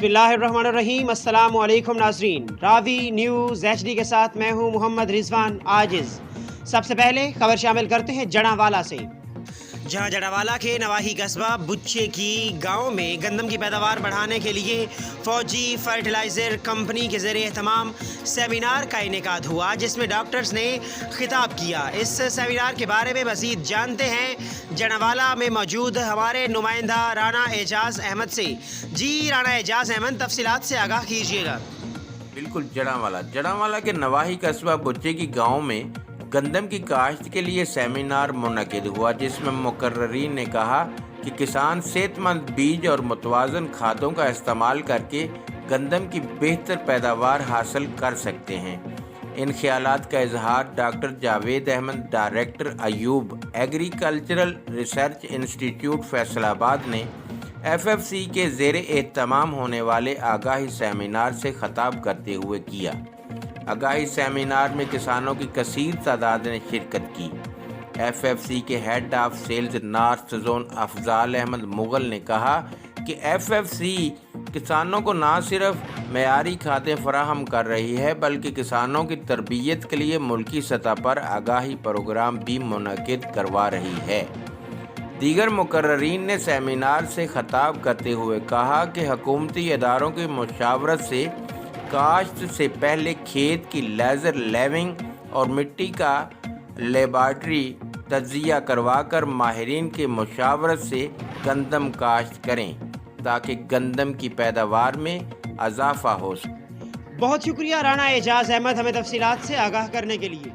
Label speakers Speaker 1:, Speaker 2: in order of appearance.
Speaker 1: बिस्मिल्लाहिर्रहमानिर्रहीम। अस्सलाम वालेकुम नाज़रीन, रावी न्यूज़ HD के साथ मैं हूँ मोहम्मद रिजवान आजिज़। सबसे पहले खबर शामिल करते हैं जड़ावाला से, जहां जड़ावाला के नवाही कस्बा बुच्चे की गांव में गंदम की पैदावार बढ़ाने के लिए फौजी फर्टिलाइज़र कंपनी के ज़रिए तमाम सेमिनार का इनेकाद हुआ, जिसमें डॉक्टर्स ने खिताब किया। इस सेमिनार के बारे में मज़ीद जानते हैं जड़ावाला में मौजूद हमारे नुमाइंदा राना एजाज़ अहमद से। जी राना एजाज़ अहमद, तफसीलात से आगाह कीजिएगा।
Speaker 2: बिल्कुल, जड़ावाला के नवाही कस्बा बुच्चे की गांव में गंदम की काश्त के लिए सेमिनार मुनक़िद हुआ, जिसमें मुकर्ररीन ने कहा कि किसान सेहतमंद बीज और मुतवाज़न खादों का इस्तेमाल करके गंदम की बेहतर पैदावार हासिल कर सकते हैं। इन ख़यालात का इजहार doctor Javed Ahmad, director Ayub agricultural research institute Faisalabad ने FFC के ज़ेरे एहतमाम होने वाले आगाही सेमिनार से ख़िताब करते हुए किया। आगाही सेमिनार में किसानों की कसीर तादाद ने शिरकत की। FFC के head of sales north zone Afzal Ahmad Mughal ने कहा कि FFC किसानों को न सिर्फ मेयारी खादें फराहम कर रही है, बल्कि किसानों की तरबियत के लिए मुल्की सतह पर आगाही प्रोग्राम भी मुनक़िद करवा रही है। दीगर मुकर्ररीन ने सेमिनार से खिताब करते हुए कहा कि हुकूमती इदारों की मुशावरत से काश्त से पहले खेत की लेज़र लेविंग और मिट्टी का लेबार्ट्री तज्ज़िया करवाकर माहिरीन के मुशावरत से गंदम काश्त करें, ताकि गंदम की पैदावार में इजाफा हो।
Speaker 1: बहुत शुक्रिया राना एजाज़ अहमद, हमें तफसीलात से आगाह करने के लिए।